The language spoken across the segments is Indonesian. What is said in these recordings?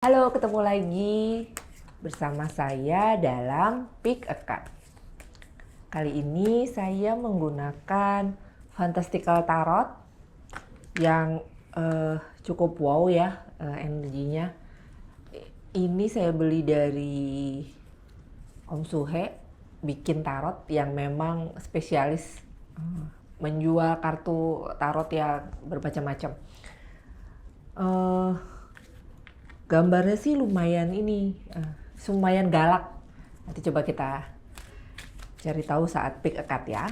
Halo, ketemu lagi bersama saya dalam Pick a Card. Kali ini saya menggunakan Fantastical Tarot yang cukup wow ya energinya. Ini saya beli dari Om Suhe, bikin tarot yang memang spesialis menjual kartu tarot yang bermacam-macam. Gambarnya sih lumayan lumayan galak. Nanti coba kita cari tahu saat pick a card ya.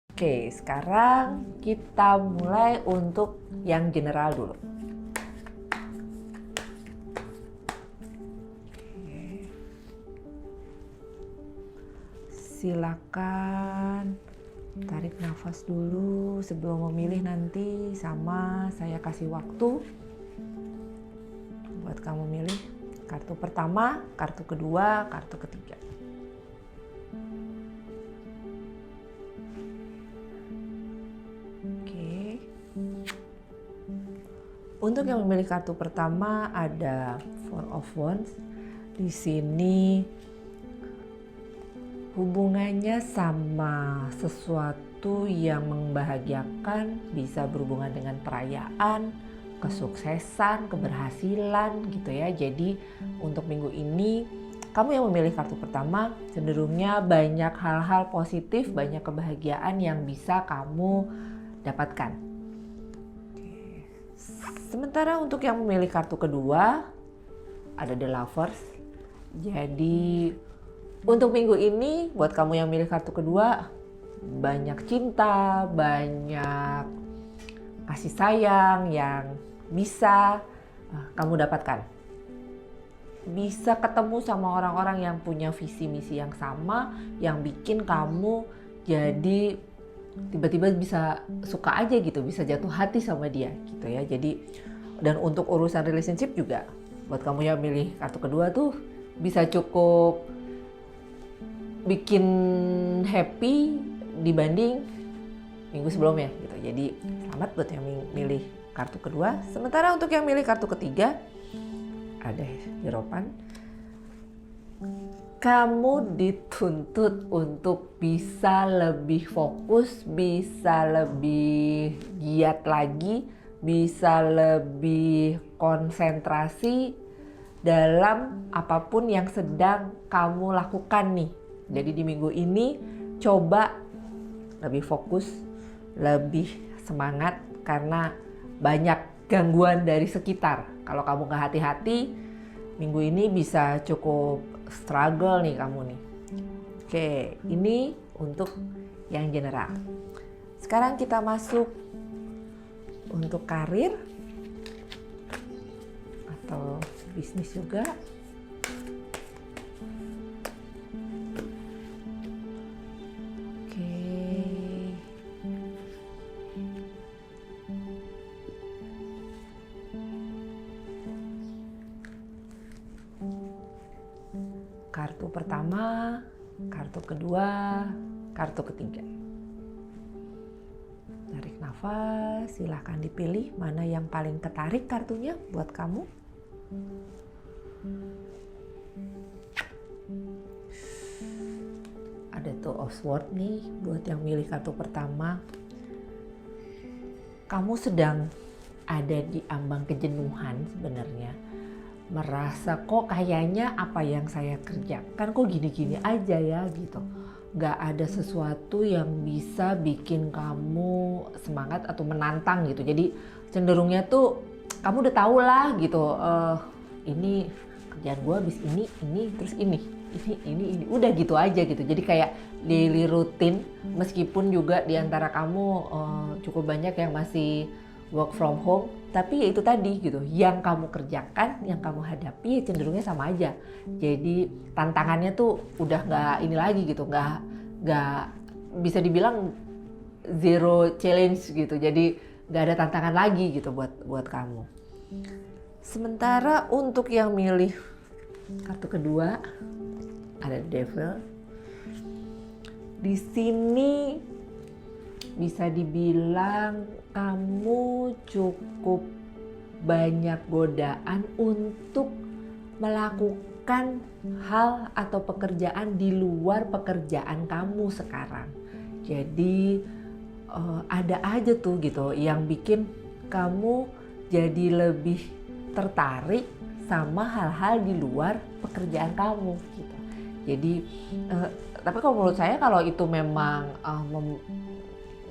Oke, sekarang kita mulai untuk yang general dulu. Silakan tarik nafas dulu sebelum memilih nanti, sama saya kasih waktu buat kamu milih kartu pertama, kartu kedua, kartu ketiga. Oke. Untuk yang memilih kartu pertama ada Four of Wands. Di sini hubungannya sama sesuatu yang membahagiakan, bisa berhubungan dengan perayaan, kesuksesan, keberhasilan gitu ya. Jadi untuk minggu ini kamu yang memilih kartu pertama cenderungnya banyak hal-hal positif, banyak kebahagiaan yang bisa kamu dapatkan. Sementara untuk yang memilih kartu kedua ada The Lovers. Jadi untuk minggu ini, buat kamu yang milih kartu kedua, banyak cinta, banyak kasih sayang yang bisa kamu dapatkan. Bisa ketemu sama orang-orang yang punya visi misi yang sama, yang bikin kamu jadi tiba-tiba bisa suka aja gitu, bisa jatuh hati sama dia gitu ya. Jadi, dan untuk urusan relationship juga, buat kamu yang milih kartu kedua tuh bisa cukup bikin happy dibanding minggu sebelumnya gitu. Jadi selamat buat yang milih kartu kedua. Sementara untuk yang milih kartu ketiga ada Hierophant. Kamu dituntut untuk bisa lebih fokus, bisa lebih giat lagi, bisa lebih konsentrasi dalam apapun yang sedang kamu lakukan nih. Jadi di minggu ini coba lebih fokus, lebih semangat karena banyak gangguan dari sekitar. Kalau kamu gak hati-hati, minggu ini bisa cukup struggle nih kamu nih. Oke, ini untuk yang general. Sekarang kita masuk untuk karir atau bisnis juga. Kartu pertama, kartu kedua, kartu ketiga. Tarik nafas, silahkan dipilih mana yang paling ketarik kartunya buat kamu. Ada Two of Swords nih buat yang milih kartu pertama. Kamu sedang ada di ambang kejenuhan sebenarnya. Merasa kok kayaknya apa yang saya kerjakan kok gini-gini aja ya gitu. Gak ada sesuatu yang bisa bikin kamu semangat atau menantang gitu. Jadi cenderungnya tuh kamu udah tahu lah gitu. Ini kerjaan gue habis ini terus ini udah gitu aja gitu. Jadi kayak daily rutin, meskipun juga diantara kamu cukup banyak yang masih work from home, tapi ya itu tadi gitu, yang kamu kerjakan, yang kamu hadapi ya cenderungnya sama aja. Jadi tantangannya tuh udah nggak ini lagi gitu, nggak bisa dibilang zero challenge gitu. Jadi nggak ada tantangan lagi gitu buat kamu. Sementara untuk yang milih kartu kedua, ada devil. Di sini bisa dibilang kamu cukup banyak godaan untuk melakukan hal atau pekerjaan di luar pekerjaan kamu sekarang. Jadi ada aja tuh gitu yang bikin kamu jadi lebih tertarik sama hal-hal di luar pekerjaan kamu gitu. Jadi tapi kalau menurut saya kalau itu memang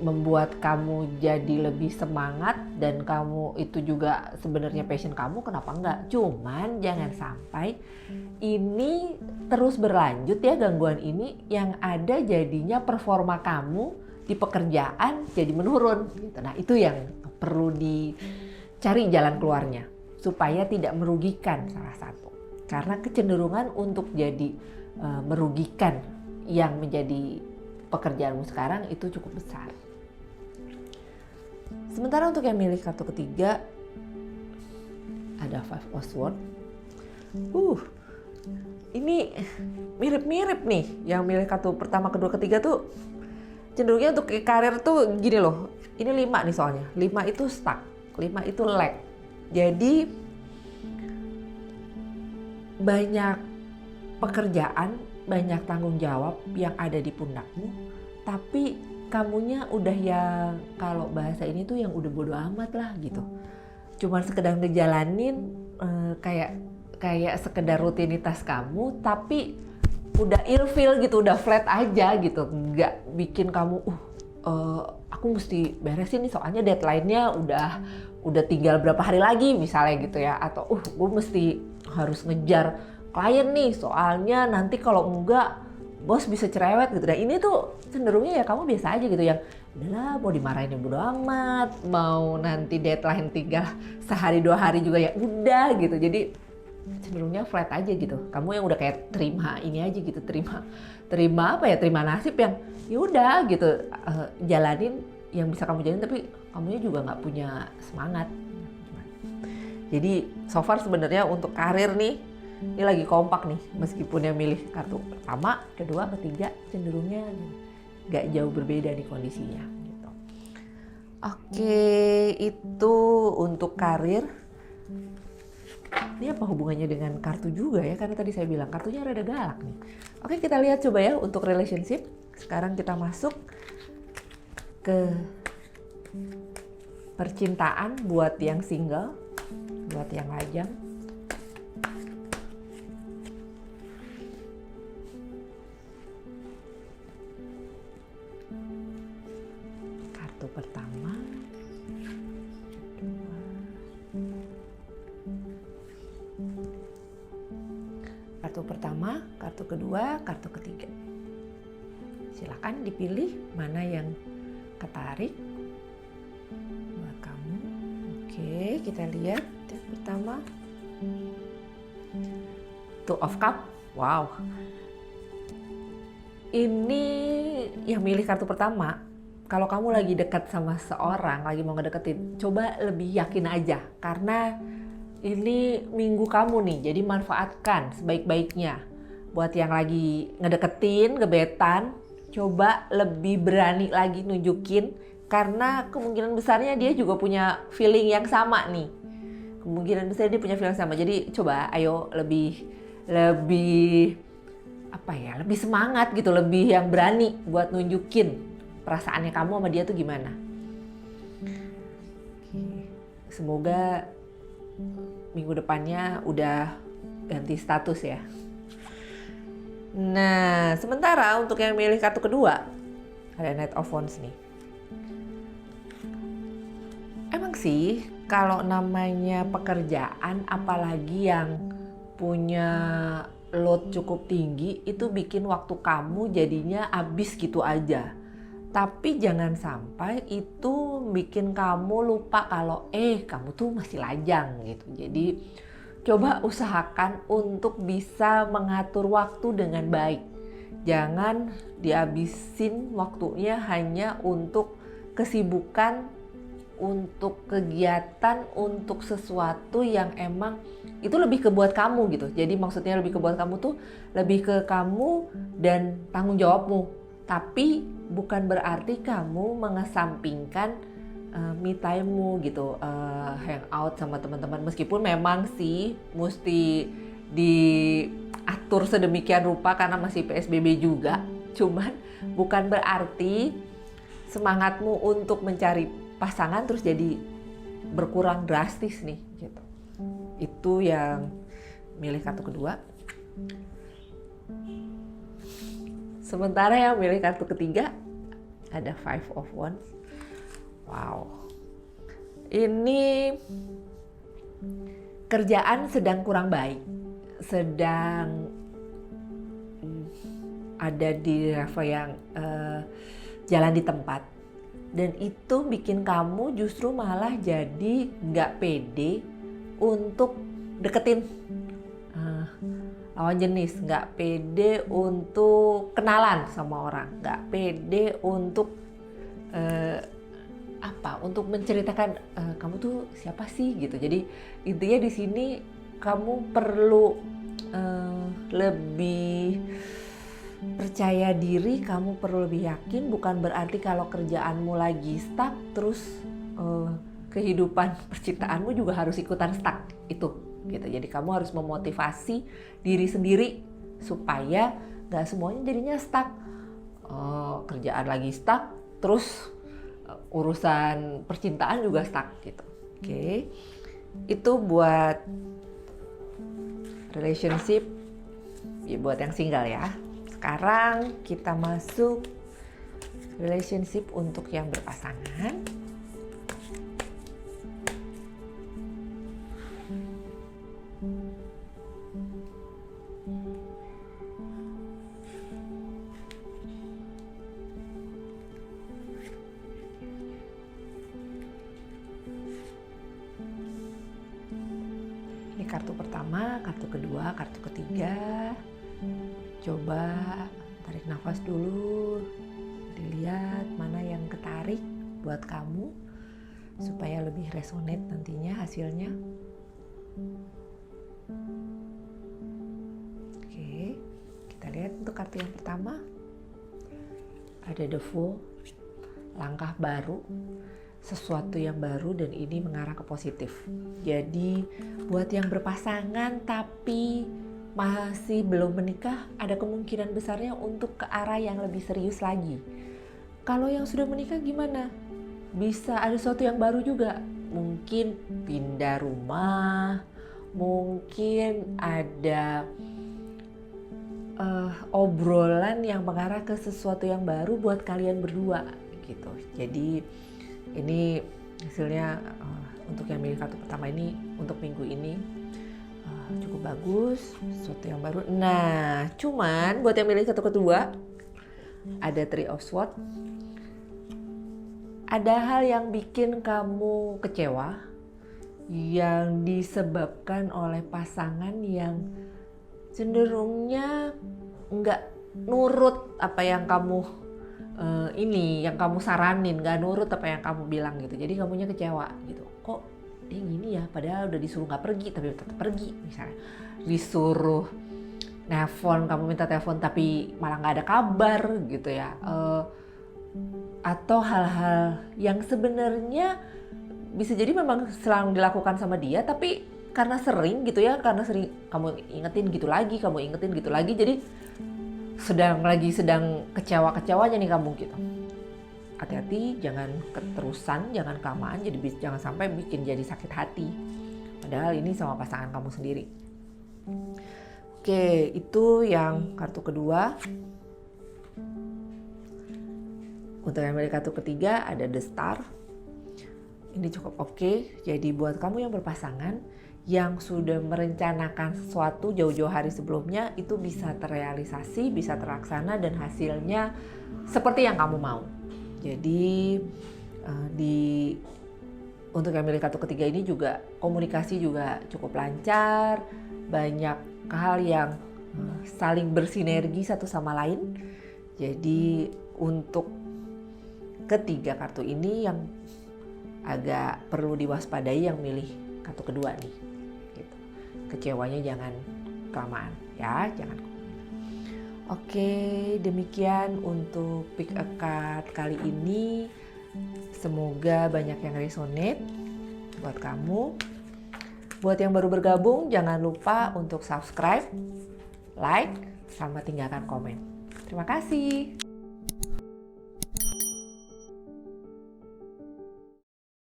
membuat kamu jadi lebih semangat dan kamu itu juga sebenarnya passion kamu, kenapa enggak? Cuman jangan sampai ini terus berlanjut ya, gangguan ini yang ada jadinya performa kamu di pekerjaan jadi menurun gitu. Nah, itu yang perlu dicari jalan keluarnya supaya tidak merugikan salah satu. Karena kecenderungan untuk jadi merugikan yang menjadi pekerjaanmu sekarang itu cukup besar. Sementara untuk yang milih kartu ketiga ada Five of Swords. Ini mirip-mirip nih. Yang milih kartu pertama, kedua, ketiga tuh cenderungnya untuk karir tuh gini loh. Ini 5 nih soalnya. 5 itu stuck, 5 itu lag. Jadi banyak pekerjaan, banyak tanggung jawab yang ada di pundakmu, tapi kamunya udah yang kalau bahasa ini tuh yang udah bodo amat lah gitu. Cuman sekedar ngejalanin kayak sekedar rutinitas kamu, tapi udah ilfeel gitu, udah flat aja gitu. Nggak bikin kamu aku mesti beresin nih soalnya deadline-nya udah tinggal berapa hari lagi misalnya gitu ya. Atau gue mesti harus ngejar klien nih soalnya nanti kalau enggak bos bisa cerewet gitu. Nah ini tuh cenderungnya ya kamu biasa aja gitu, yang udahlah mau dimarahin ya bodo amat, mau nanti deadline tinggal sehari 2 hari juga ya udah gitu. Jadi cenderungnya flat aja gitu. Kamu yang udah kayak terima ini aja gitu, terima apa ya, terima nasib yang ya udah gitu, jalanin yang bisa kamu jalanin, tapi kamunya juga nggak punya semangat. Jadi so far sebenarnya untuk karir nih ini lagi kompak nih, meskipun yang milih kartu pertama, kedua, ketiga cenderungnya nggak jauh berbeda nih kondisinya. Gitu. Oke, itu untuk karir. Ini apa hubungannya dengan kartu juga ya? Karena tadi saya bilang kartunya rada galak nih. Oke, kita lihat coba ya untuk relationship. Sekarang kita masuk ke percintaan buat yang single, buat yang lajang. Pertama, kedua, kartu pertama, kartu kedua, kartu ketiga. Silakan dipilih mana yang ketarik buat kamu. Oke, kita lihat yang pertama, Two of Cups. Wow, ini yang milih kartu pertama. Kalau kamu lagi dekat sama seorang, lagi mau ngedeketin, coba lebih yakin aja. Karena ini minggu kamu nih, jadi manfaatkan sebaik-baiknya. Buat yang lagi ngedeketin, gebetan, coba lebih berani lagi nunjukin. Karena kemungkinan besarnya dia juga punya feeling yang sama nih. Kemungkinan besar dia punya feeling sama. Jadi coba ayo lebih apa ya, lebih semangat gitu, lebih yang berani buat nunjukin perasaannya kamu sama dia tuh gimana. Semoga minggu depannya udah ganti status ya. Nah, sementara untuk yang milih kartu kedua ada Knight of Wands nih. Emang sih kalau namanya pekerjaan, apalagi yang punya load cukup tinggi, itu bikin waktu kamu jadinya habis gitu aja. Tapi jangan sampai itu bikin kamu lupa kalau kamu tuh masih lajang gitu. Jadi coba usahakan untuk bisa mengatur waktu dengan baik. Jangan dihabisin waktunya hanya untuk kesibukan untuk kegiatan, untuk sesuatu yang emang itu lebih ke buat kamu gitu. Jadi maksudnya lebih ke buat kamu tuh lebih ke kamu dan tanggung jawabmu. Tapi bukan berarti kamu mengesampingkan me time-mu gitu, hangout sama teman-teman. Meskipun memang sih mesti diatur sedemikian rupa karena masih PSBB juga. Cuman bukan berarti semangatmu untuk mencari pasangan terus jadi berkurang drastis nih gitu. Itu yang milih kartu kedua. Sementara yang milih kartu ketiga ada Five of Wands. Wow. Ini kerjaan sedang kurang baik. Sedang ada di level yang jalan di tempat, dan itu bikin kamu justru malah jadi nggak pede untuk deketin lawan jenis, nggak pede untuk kenalan sama orang, nggak pede untuk untuk menceritakan kamu tuh siapa sih gitu. Jadi intinya di sini kamu perlu lebih percaya diri, kamu perlu lebih yakin. Bukan berarti kalau kerjaanmu lagi stuck terus kehidupan percintaanmu juga harus ikutan stuck itu gitu. Jadi kamu harus memotivasi diri sendiri supaya gak semuanya jadinya stuck. Kerjaan lagi stuck terus urusan percintaan juga stuck gitu. Oke. Itu buat relationship ya, buat yang single ya. Sekarang kita masuk relationship untuk yang berpasangan. Ini kartu pertama, kartu kedua, kartu ketiga. Coba tarik nafas dulu, dilihat mana yang ketarik buat kamu supaya lebih resonate nantinya hasilnya. Oke, kita lihat untuk kartu yang pertama ada The Fool, langkah baru, sesuatu yang baru, dan ini mengarah ke positif. Jadi buat yang berpasangan tapi masih belum menikah, ada kemungkinan besarnya untuk ke arah yang lebih serius lagi. Kalau yang sudah menikah gimana? Bisa ada sesuatu yang baru juga. Mungkin pindah rumah, mungkin ada obrolan yang mengarah ke sesuatu yang baru buat kalian berdua gitu. Jadi ini hasilnya untuk yang milih kartu pertama ini untuk minggu ini cukup bagus, sesuatu yang baru. Nah, cuman buat yang milih kartu kedua ada Three of Swords. Ada hal yang bikin kamu kecewa yang disebabkan oleh pasangan yang cenderungnya nggak nurut apa yang kamu yang kamu saranin, nggak nurut apa yang kamu bilang gitu. Jadi kamunya kecewa gitu. Kok dia gini ya, padahal udah disuruh nggak pergi tapi tetap pergi. Misalnya disuruh nelfon, kamu minta telepon tapi malah nggak ada kabar gitu ya. Atau hal-hal yang sebenarnya bisa jadi memang selalu dilakukan sama dia, tapi karena sering gitu ya, karena sering kamu ingetin gitu lagi, jadi sedang kecewa-kecewanya nih kamu gitu. Hati-hati, jangan keterusan, jangan kelamaan, jadi jangan sampai bikin jadi sakit hati. Padahal ini sama pasangan kamu sendiri. Oke, itu yang kartu kedua. Untuk yang milih kartu ketiga ada The Star. Ini cukup oke. Jadi buat kamu yang berpasangan yang sudah merencanakan sesuatu jauh-jauh hari sebelumnya, itu bisa terrealisasi, bisa terlaksana, dan hasilnya seperti yang kamu mau. Jadi untuk yang milih kartu ketiga ini juga komunikasi juga cukup lancar, banyak hal yang saling bersinergi satu sama lain. Jadi untuk ketiga kartu ini yang agak perlu diwaspadai yang milih kartu kedua nih. Gitu. Kecewanya jangan kelamaan ya, jangan. Oke, demikian untuk pick a card kali ini. Semoga banyak yang resonate buat kamu. Buat yang baru bergabung, jangan lupa untuk subscribe, like, sama tinggalkan komen. Terima kasih.